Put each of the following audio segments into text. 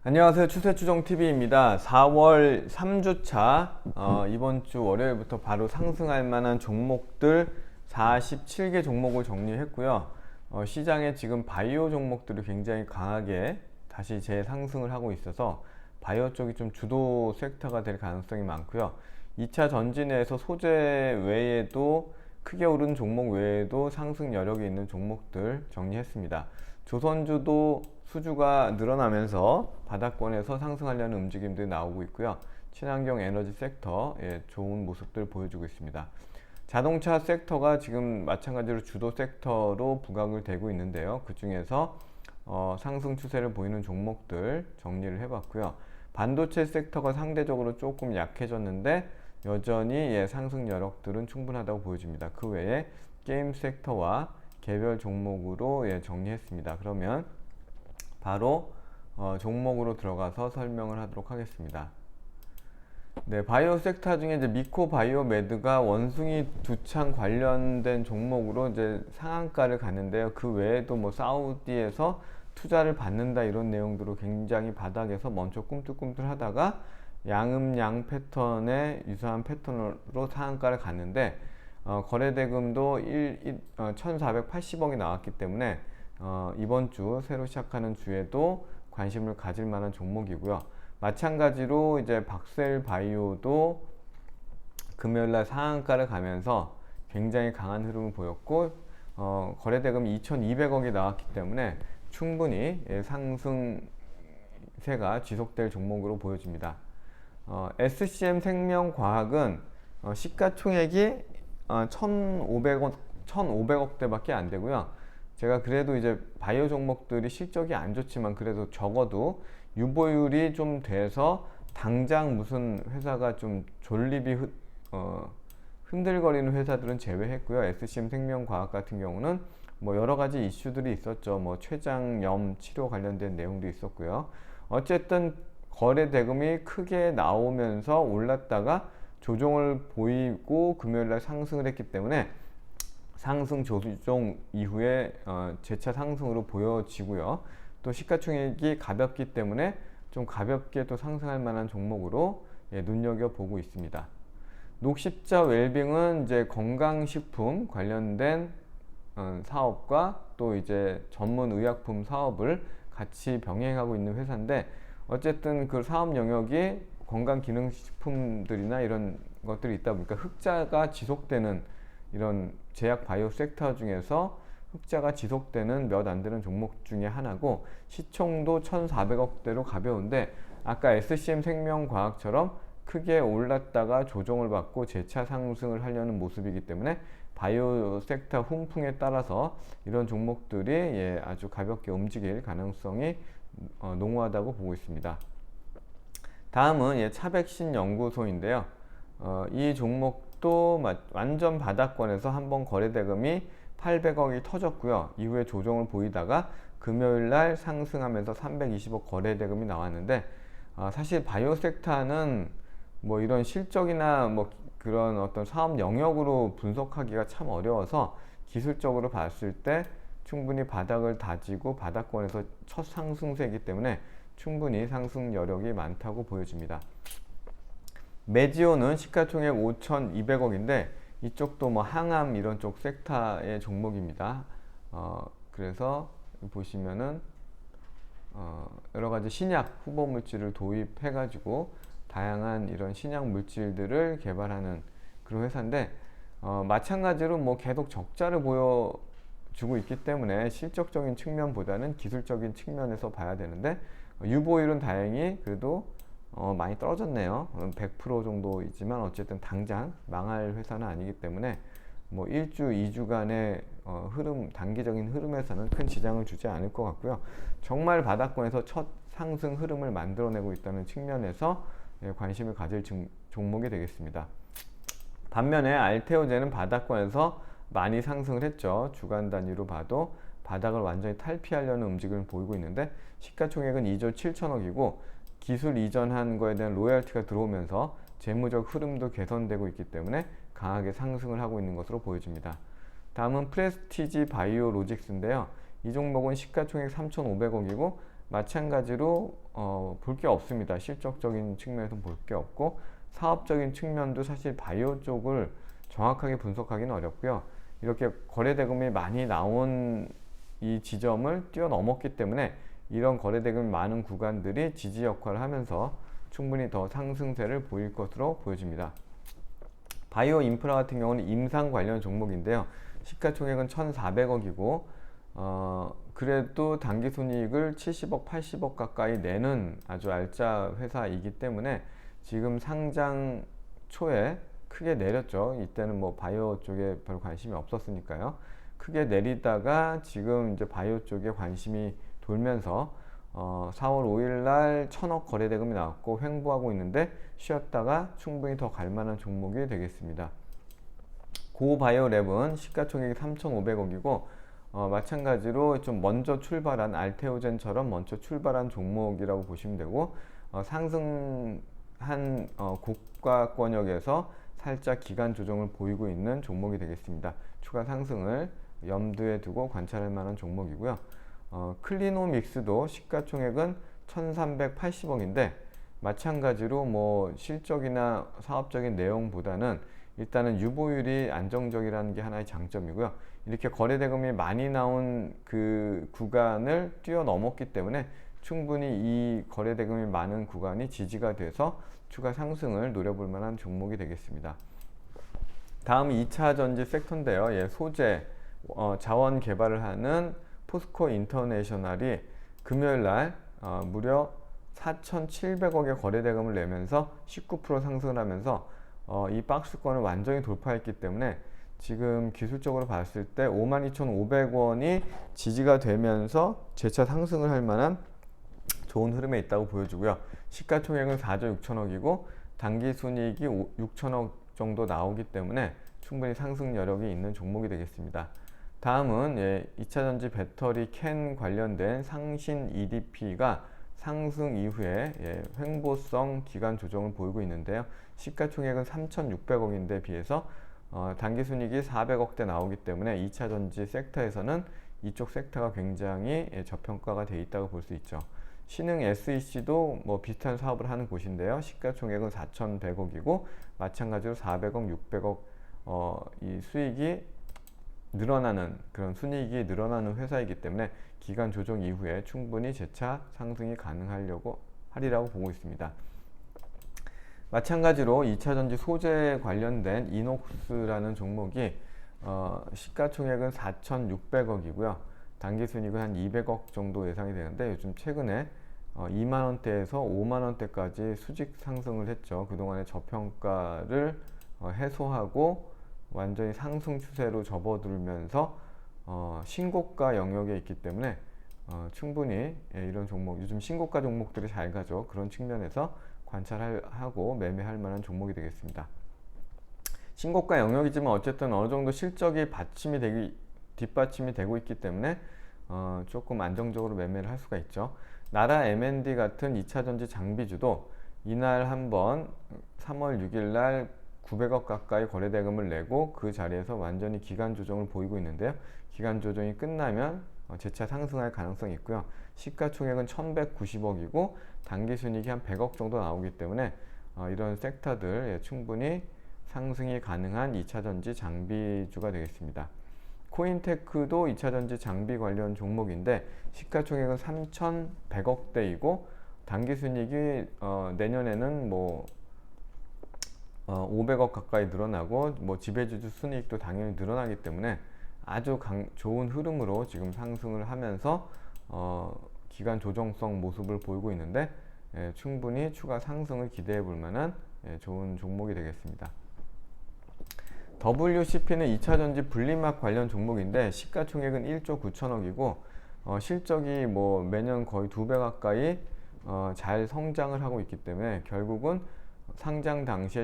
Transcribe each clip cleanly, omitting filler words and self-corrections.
안녕하세요. 추세추정TV입니다. 4월 3주차 이번 주 월요일부터 바로 상승할 만한 종목들 47개 종목을 정리했고요. 시장에 지금 바이오 종목들이 굉장히 강하게 다시 재상승을 하고 있어서 바이오 쪽이 좀 주도 섹터가 될 가능성이 많고요. 2차 전진에서 소재 외에도 크게 오른 종목 외에도 상승 여력이 있는 종목들 정리했습니다. 조선주도 수주가 늘어나면서 바닥권에서 상승하려는 움직임들이 나오고 있고요. 친환경 에너지 섹터 좋은 모습들 보여주고 있습니다. 자동차 섹터가 지금 마찬가지로 주도 섹터로 부각을 되고 있는데요. 그 중에서 상승 추세를 보이는 종목들 정리를 해봤고요. 반도체 섹터가 상대적으로 조금 약해졌는데 여전히 상승 여력들은 충분하다고 보여집니다. 그 외에 게임 섹터와 개별 종목으로 정리했습니다. 그러면 바로 종목으로 들어가서 설명을 하도록 하겠습니다. 네, 바이오 섹터 중에 이제 미코 바이오메드가 원숭이 두창 관련된 종목으로 이제 상한가를 갔는데요. 그 외에도 뭐 사우디에서 투자를 받는다 이런 내용들로 굉장히 바닥에서 멈춰 꿈틀꿈틀 하다가 양음양 패턴의 유사한 패턴으로 상한가를 갔는데 거래대금도 1,480억이 나왔기 때문에 이번 주 새로 시작하는 주에도 관심을 가질 만한 종목이고요. 마찬가지로 이제 박셀 바이오도 금요일날 상한가를 가면서 굉장히 강한 흐름을 보였고 거래대금이 2,200억이 나왔기 때문에 충분히 상승세가 지속될 종목으로 보여집니다. SCM 생명과학은 시가총액이 1,500억대밖에 안 되고요. 제가 그래도 이제 바이오 종목들이 실적이 안 좋지만 그래도 적어도 유보율이 좀 돼서 당장 무슨 회사가 좀 존립이 흔들거리는 회사들은 제외했고요. SCM 생명과학 같은 경우는 뭐 여러 가지 이슈들이 있었죠. 뭐 췌장염 치료 관련된 내용도 있었고요. 어쨌든 거래 대금이 크게 나오면서 올랐다가 조정을 보이고 금요일날 상승을 했기 때문에 상승 조정 이후에 재차 상승으로 보여지고요. 또 시가총액이 가볍기 때문에 좀 가볍게 또 상승할 만한 종목으로 눈여겨보고 있습니다. 녹십자 웰빙은 이제 건강식품 관련된 사업과 또 이제 전문 의약품 사업을 같이 병행하고 있는 회사인데 어쨌든 그 사업 영역이 건강기능식품들이나 이런 것들이 있다 보니까 흑자가 지속되는 이런 제약 바이오 섹터 중에서 흑자가 지속되는 몇 안 되는 종목 중에 하나고 시총도 1,400억대로 가벼운데 아까 SCM 생명과학처럼 크게 올랐다가 조정을 받고 재차 상승을 하려는 모습이기 때문에 바이오 섹터 훈풍에 따라서 이런 종목들이 아주 가볍게 움직일 가능성이 농후하다고 보고 있습니다. 다음은 차백신연구소인데요. 이 종목도 완전 바닥권에서 한번 거래대금이 800억이 터졌고요. 이후에 조정을 보이다가 금요일날 상승하면서 320억 거래대금이 나왔는데 사실 바이오 섹터는 뭐 이런 실적이나 뭐 그런 어떤 사업 영역으로 분석하기가 참 어려워서 기술적으로 봤을 때 충분히 바닥을 다지고 바닥권에서 첫 상승세이기 때문에 충분히 상승 여력이 많다고 보여집니다. 메지오는 시가총액 5,200억인데 이쪽도 뭐 항암 이런 쪽 섹터의 종목입니다. 그래서 보시면은 여러 가지 신약 후보 물질을 도입해 가지고 다양한 이런 신약 물질들을 개발하는 그런 회사인데 마찬가지로 뭐 계속 적자를 보여주고 있기 때문에 실적적인 측면보다는 기술적인 측면에서 봐야 되는데 유보율은 다행히 그래도 많이 떨어졌네요. 100% 정도이지만 어쨌든 당장 망할 회사는 아니기 때문에 뭐 1주, 2주간의 흐름, 단기적인 흐름에서는 큰 지장을 주지 않을 것 같고요. 정말 바닥권에서 첫 상승 흐름을 만들어내고 있다는 측면에서 관심을 가질 종목이 되겠습니다. 반면에 알테오제는 바닥권에서 많이 상승을 했죠. 주간 단위로 봐도 바닥을 완전히 탈피하려는 움직임을 보이고 있는데 시가총액은 2조 7천억이고 기술 이전한 거에 대한 로열티가 들어오면서 재무적 흐름도 개선되고 있기 때문에 강하게 상승을 하고 있는 것으로 보여집니다. 다음은 프레스티지 바이오로직스인데요. 이 종목은 시가총액 3,500억이고 마찬가지로 볼 게 없습니다. 실적적인 측면에서 볼 게 없고 사업적인 측면도 사실 바이오 쪽을 정확하게 분석하기는 어렵고요. 이렇게 거래대금이 많이 나온 이 지점을 뛰어넘었기 때문에 이런 거래대금이 많은 구간들이 지지 역할을 하면서 충분히 더 상승세를 보일 것으로 보여집니다. 바이오 인프라 같은 경우는 임상 관련 종목인데요. 시가총액은 1,400억이고 그래도 당기순이익을 70억, 80억 가까이 내는 아주 알짜 회사이기 때문에 지금 상장 초에 크게 내렸죠. 이때는 뭐 바이오 쪽에 별 관심이 없었으니까요. 크게 내리다가 지금 이제 바이오 쪽에 관심이 돌면서 4월 5일 날 1,000억 거래 대금이 나왔고 횡보하고 있는데 쉬었다가 충분히 더 갈 만한 종목이 되겠습니다. 고바이오랩은 시가총액이 3,500억이고 마찬가지로 좀 먼저 출발한 알테오젠처럼 먼저 출발한 종목이라고 보시면 되고 상승한 고가권역에서 살짝 기간 조정을 보이고 있는 종목이 되겠습니다. 추가 상승을 염두에 두고 관찰할 만한 종목이고요. 클리노믹스도 시가총액은 1,380억인데 마찬가지로 뭐 실적이나 사업적인 내용보다는 일단은 유보율이 안정적이라는 게 하나의 장점이고요. 이렇게 거래대금이 많이 나온 그 구간을 뛰어넘었기 때문에 충분히 이 거래대금이 많은 구간이 지지가 돼서 추가 상승을 노려볼 만한 종목이 되겠습니다. 다음 2차 전지 섹터인데요. 예, 소재, 자원 개발을 하는 포스코 인터내셔널이 금요일 날 무려 4,700억의 거래대금을 내면서 19% 상승을 하면서 이 박스권을 완전히 돌파했기 때문에 지금 기술적으로 봤을 때 52,500원이 지지가 되면서 재차 상승을 할 만한 좋은 흐름에 있다고 보여주고요. 시가총액은 4조 6천억이고 당기순이익이 6천억 정도 나오기 때문에 충분히 상승 여력이 있는 종목이 되겠습니다. 다음은 2차전지 배터리 캔 관련된 상신 EDP가 상승 이후에 횡보성 기간 조정을 보이고 있는데요. 시가총액은 3,600억인데 비해서 당기순이익이 400억대 나오기 때문에 2차전지 섹터에서는 이쪽 섹터가 굉장히 저평가가 되어 있다고 볼 수 있죠. 신흥 SEC도 뭐 비슷한 사업을 하는 곳인데요. 시가총액은 4,100억이고 마찬가지로 400억, 600억 이 수익이 늘어나는 그런 순이익이 늘어나는 회사이기 때문에 기간 조정 이후에 충분히 재차 상승이 가능하리라고 보고 있습니다. 마찬가지로 2차전지 소재 관련된 이녹스라는 종목이 시가총액은 4,600억이고요. 당기순이익은 한 200억 정도 예상이 되는데 요즘 최근에 2만원대에서 5만원대까지 수직 상승을 했죠. 그동안의 저평가를 해소하고 완전히 상승 추세로 접어들면서 신고가 영역에 있기 때문에 충분히 이런 종목, 요즘 신고가 종목들이 잘 가죠. 그런 측면에서 관찰하고 매매할 만한 종목이 되겠습니다. 신고가 영역이지만 어쨌든 어느 정도 실적이 뒷받침이 되고 있기 때문에 조금 안정적으로 매매를 할 수가 있죠. 나라 M&D 같은 2차전지 장비주도 이날 한번 3월 6일 날 900억 가까이 거래대금을 내고 그 자리에서 완전히 기간 조정을 보이고 있는데요. 기간 조정이 끝나면 재차 상승할 가능성이 있고요. 시가총액은 1,190억이고 당기순이익이 한 100억 정도 나오기 때문에 이런 섹터들 충분히 상승이 가능한 2차전지 장비주가 되겠습니다. 코인테크도 2차전지 장비 관련 종목인데 시가총액은 3,100억대이고 당기순이익이 내년에는 뭐 500억 가까이 늘어나고 뭐 지배주주 순이익도 당연히 늘어나기 때문에 아주 좋은 흐름으로 지금 상승을 하면서 기간 조정성 모습을 보이고 있는데 충분히 추가 상승을 기대해 볼 만한 좋은 종목이 되겠습니다. WCP는 2차전지 분리막 관련 종목인데 시가총액은 1조 9천억이고 실적이 뭐 매년 거의 2배 가까이 잘 성장을 하고 있기 때문에 결국은 상장 당시에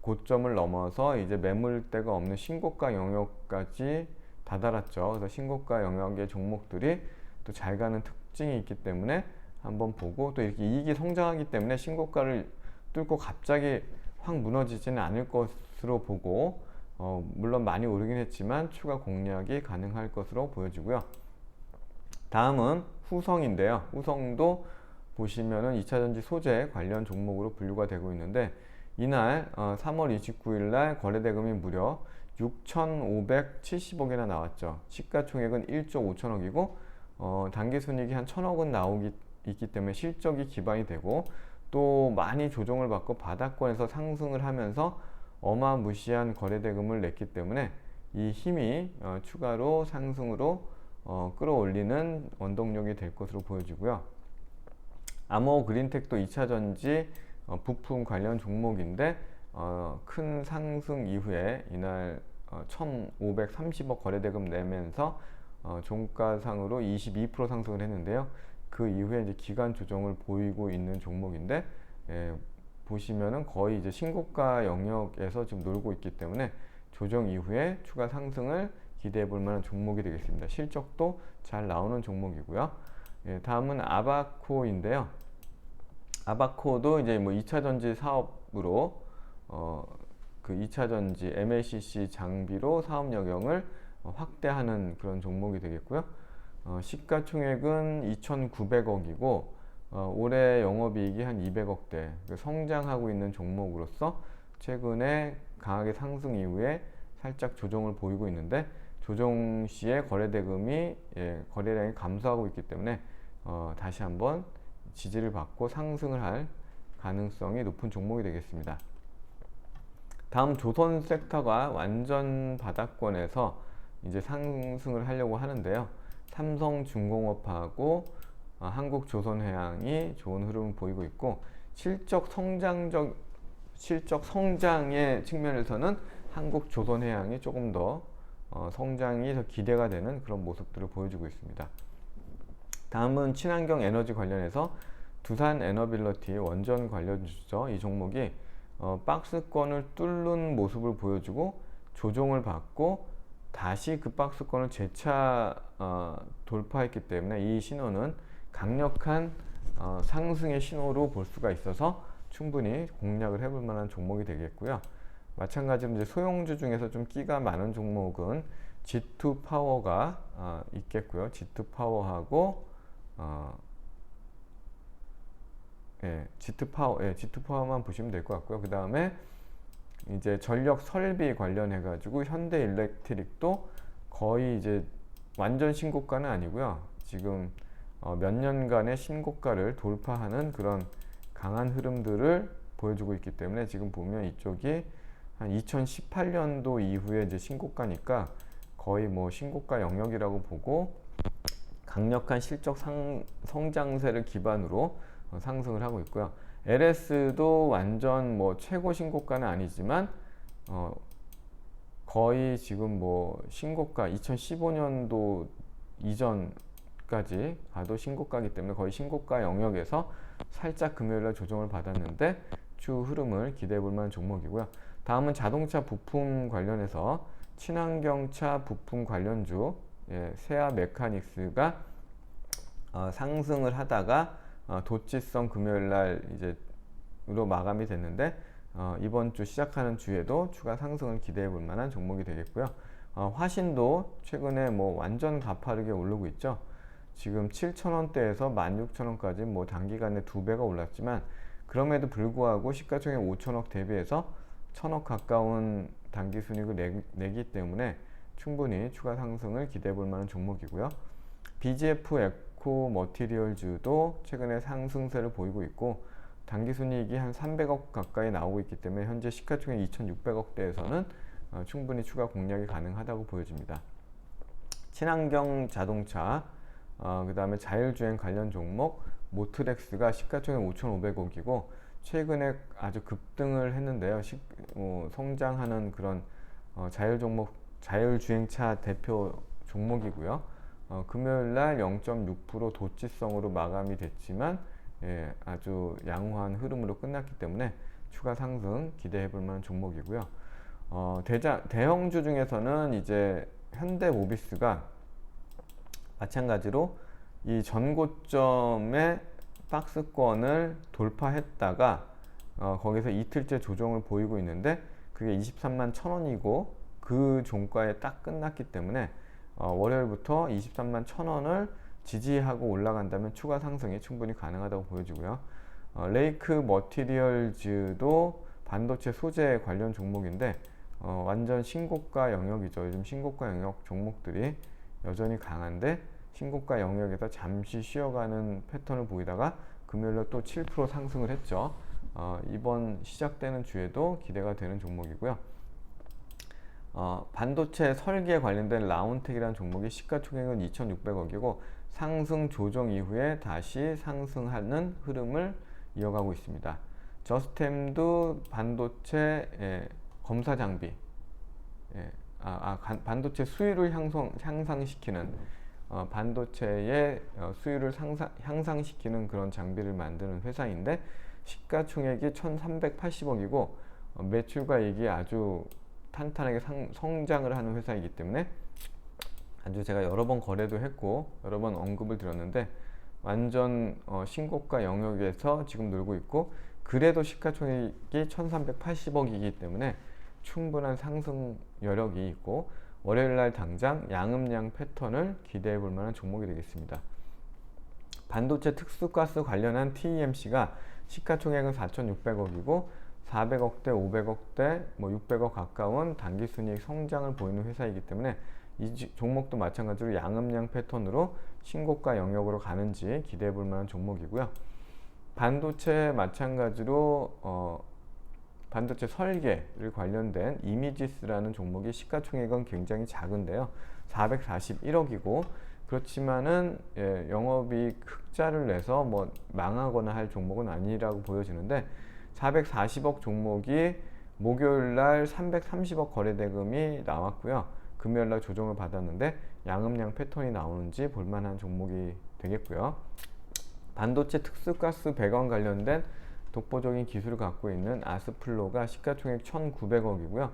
고점을 넘어서 이제 매물대가 없는 신고가 영역까지 다다랐죠. 그래서 신고가 영역의 종목들이 또 잘 가는 특징이 있기 때문에 한번 보고 또 이렇게 이익이 성장하기 때문에 신고가를 뚫고 갑자기 확 무너지지는 않을 것으로 보고 물론 많이 오르긴 했지만 추가 공략이 가능할 것으로 보여지고요. 다음은 후성인데요. 후성도 보시면은 2차전지 소재 관련 종목으로 분류가 되고 있는데 이날 3월 29일 날 거래대금이 무려 6,570억이나 나왔죠. 시가총액은 1조 5천억이고 당기순이익이 한 1,000억은 있기 때문에 실적이 기반이 되고 또 많이 조정을 받고 바닥권에서 상승을 하면서 어마무시한 거래대금을 냈기 때문에 이 힘이 추가로 상승으로 끌어올리는 원동력이 될 것으로 보여지고요. 아모 그린텍도 2차전지 부품 관련 종목인데 큰 상승 이후에 이날 1,530억 거래대금 내면서 종가상으로 22% 상승을 했는데요. 그 이후에 이제 기간 조정을 보이고 있는 종목인데 보시면은 거의 이제 신고가 영역에서 지금 놀고 있기 때문에 조정 이후에 추가 상승을 기대해 볼 만한 종목이 되겠습니다. 실적도 잘 나오는 종목이고요. 다음은 아바코인데요. 아바코도 이제 뭐 2차 전지 사업으로 그 2차 전지 MLCC 장비로 사업 영역을 확대하는 그런 종목이 되겠고요. 시가총액은 2,900억이고 올해 영업이익이 한 200억대 성장하고 있는 종목으로서 최근에 강하게 상승 이후에 살짝 조정을 보이고 있는데 조정 시에 거래대금이 거래량이 감소하고 있기 때문에 다시 한번 지지를 받고 상승을 할 가능성이 높은 종목이 되겠습니다. 다음 조선 섹터가 완전 바닥권에서 이제 상승을 하려고 하는데요. 삼성중공업하고 한국조선해양이 좋은 흐름을 보이고 있고 실적 성장의 측면에서는 한국조선해양이 조금 더 성장이 더 기대가 되는 그런 모습들을 보여주고 있습니다. 다음은 친환경 에너지 관련해서 두산 에너빌리티 원전 관련주죠. 이 종목이 박스권을 뚫는 모습을 보여주고 조정을 받고 다시 그 박스권을 재차 돌파했기 때문에 이 신호는 강력한 상승의 신호로 볼 수가 있어서 충분히 공략을 해볼 만한 종목이 되겠고요. 마찬가지로 이제 소형주 중에서 좀 끼가 많은 종목은 G2 파워가 있겠고요. G2 파워하고 G2 파워만 보시면 될 것 같고요. 그 다음에 이제 전력 설비 관련해 가지고 현대일렉트릭도 거의 이제 완전 신고가는 아니고요. 지금 몇 년간의 신고가를 돌파하는 그런 강한 흐름들을 보여주고 있기 때문에 지금 보면 이쪽이 한 2018년도 이후에 이제 신고가니까 거의 뭐 신고가 영역이라고 보고 강력한 실적 성장세를 기반으로 상승을 하고 있고요. LS도 완전 뭐 최고 신고가는 아니지만 거의 지금 뭐 신고가 2015년도 이전까지 가도 신고가이기 때문에 거의 신고가 영역에서 살짝 금요일날 조정을 받았는데 추후 흐름을 기대해 볼 만한 종목이고요. 다음은 자동차 부품 관련해서 친환경차 부품 관련주 세아 메카닉스가 상승을 하다가 도치성 금요일날 이제로 마감이 됐는데 이번 주 시작하는 주에도 추가 상승을 기대해 볼 만한 종목이 되겠고요. 화신도 최근에 뭐 완전 가파르게 오르고 있죠. 지금 7,000원대에서 16,000원까지 뭐 단기간에 2배가 올랐지만 그럼에도 불구하고 시가총액 5천억 대비해서 1,000억 가까운 단기순이익을 내기 때문에 충분히 추가 상승을 기대해 볼 만한 종목이고요. BGF 에코 머티리얼주도 최근에 상승세를 보이고 있고 단기순이익이 한 300억 가까이 나오고 있기 때문에 현재 시가총액 2,600억대에서는 충분히 추가 공략이 가능하다고 보여집니다. 친환경 자동차, 그 다음에 자율주행 관련 종목 모트렉스가 시가총액 5,500억이고 최근에 아주 급등을 했는데요. 성장하는 그런 자율주행차 대표 종목이고요. 금요일날 0.6% 도치성으로 마감이 됐지만 아주 양호한 흐름으로 끝났기 때문에 추가 상승 기대해 볼 만한 종목이고요. 대형주 중에서는 이제 현대모비스가 마찬가지로 이 전고점의 박스권을 돌파했다가 거기서 이틀째 조정을 보이고 있는데 그게 23만 1,000원이고 그 종가에 딱 끝났기 때문에 월요일부터 23만 1,000원을 지지하고 올라간다면 추가 상승이 충분히 가능하다고 보여지고요. 레이크 머티리얼즈도 반도체 소재 관련 종목인데 완전 신고가 영역이죠. 요즘 신고가 영역 종목들이 여전히 강한데 신고가 영역에서 잠시 쉬어가는 패턴을 보이다가 금요일로 또 7% 상승을 했죠. 이번 시작되는 주에도 기대가 되는 종목이고요. 반도체 설계 관련된 라운텍이라는 종목이 시가총액은 2,600억이고 상승 조정 이후에 다시 상승하는 흐름을 이어가고 있습니다. 저스템도 반도체 검사 장비, 반도체 수율을 향상시키는 반도체의 수율을 향상시키는 그런 장비를 만드는 회사인데 시가총액이 1,380억이고 매출과 이익이 아주 탄탄하게 성장을 하는 회사이기 때문에 아주 제가 여러 번 거래도 했고 여러 번 언급을 드렸는데 완전 신고가 영역에서 지금 놀고 있고 그래도 시가총액이 1,380억이기 때문에 충분한 상승 여력이 있고 월요일날 당장 양음양 패턴을 기대해 볼 만한 종목이 되겠습니다. 반도체 특수가스 관련한 TEMC가 시가총액은 4,600억이고 400억대, 500억대, 600억 가까운 당기순이익 성장을 보이는 회사이기 때문에 이 종목도 마찬가지로 양음양 패턴으로 신고가 영역으로 가는지 기대해 볼 만한 종목이고요. 반도체 마찬가지로 반도체 설계를 관련된 이미지스라는 종목이 시가총액은 굉장히 작은데요. 441억이고 그렇지만은 영업이익 흑자를 내서 망하거나 할 종목은 아니라고 보여지는데 440억 종목이 목요일날 330억 거래대금이 나왔고요. 금요일날 조정을 받았는데 양음양 패턴이 나오는지 볼만한 종목이 되겠고요. 반도체 특수가스 배관 관련된 독보적인 기술을 갖고 있는 아스플로가 시가총액 1,900억이고요.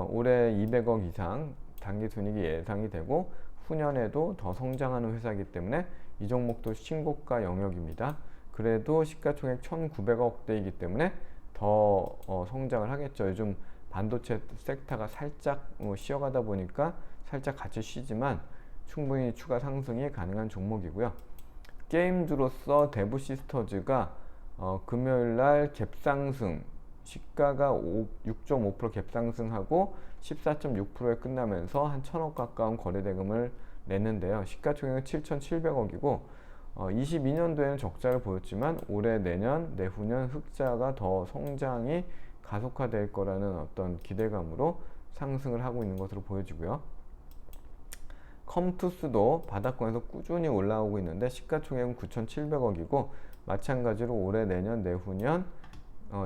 올해 200억 이상 당기순이익이 예상이 되고 후년에도 더 성장하는 회사이기 때문에 이 종목도 신고가 영역입니다. 그래도 시가총액 1,900억대이기 때문에 더 성장을 하겠죠. 요즘 반도체 섹터가 살짝 쉬어가다 보니까 살짝 같이 쉬지만 충분히 추가 상승이 가능한 종목이고요. 게임주로서 대부시스터즈가 금요일날 갭상승, 시가가 6.5% 갭상승하고 14.6%에 끝나면서 한 1,000억 가까운 거래대금을 냈는데요. 시가총액은 7,700억이고 22년도에는 적자를 보였지만 올해, 내년, 내후년 흑자가 더 성장이 가속화될 거라는 어떤 기대감으로 상승을 하고 있는 것으로 보여지고요. 컴투스도 바닥권에서 꾸준히 올라오고 있는데 시가총액은 9,700억이고 마찬가지로 올해, 내년, 내후년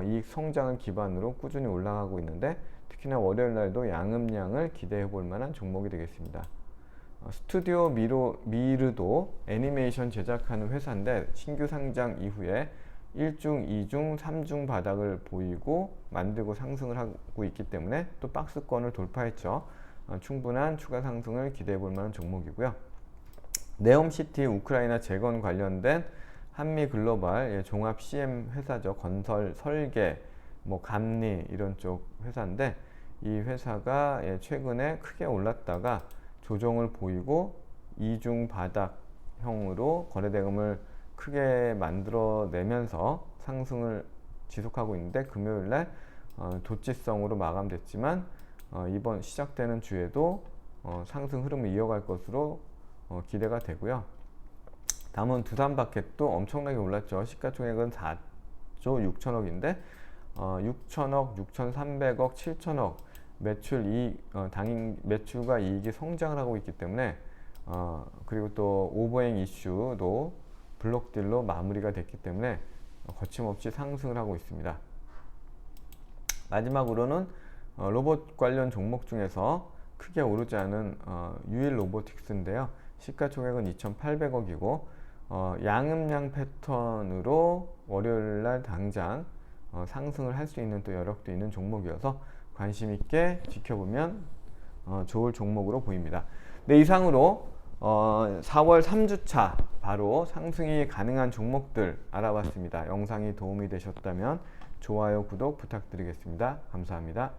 이익 성장을 기반으로 꾸준히 올라가고 있는데 특히나 월요일 날도 양음양을 기대해 볼 만한 종목이 되겠습니다. 스튜디오 미르도 애니메이션 제작하는 회사인데 신규 상장 이후에 1중, 2중, 3중 바닥을 보이고 만들고 상승을 하고 있기 때문에 또 박스권을 돌파했죠. 충분한 추가 상승을 기대해 볼 만한 종목이고요. 네옴시티 우크라이나 재건 관련된 한미글로벌 종합 CM 회사죠. 건설, 설계, 감리 이런 쪽 회사인데 이 회사가 최근에 크게 올랐다가 조정을 보이고 이중 바닥형으로 거래대금을 크게 만들어내면서 상승을 지속하고 있는데 금요일날 도치성으로 마감됐지만 이번 시작되는 주에도 상승 흐름을 이어갈 것으로 기대가 되고요. 다음은 두산바켓도 엄청나게 올랐죠. 시가총액은 4조 6천억인데 6천억, 6,300억, 7천억 매출 이익, 당일 매출과 이익이 성장을 하고 있기 때문에 그리고 또 오버행 이슈도 블록딜로 마무리가 됐기 때문에 거침없이 상승을 하고 있습니다. 마지막으로는 로봇 관련 종목 중에서 크게 오르지 않은 유일 로보틱스인데요. 시가총액은 2,800억이고 양음양 패턴으로 월요일날 당장 상승을 할 수 있는 또 여력도 있는 종목이어서 관심 있게 지켜보면 좋을 종목으로 보입니다. 네, 이상으로 4월 3주차 바로 상승이 가능한 종목들 알아봤습니다. 영상이 도움이 되셨다면 좋아요, 구독 부탁드리겠습니다. 감사합니다.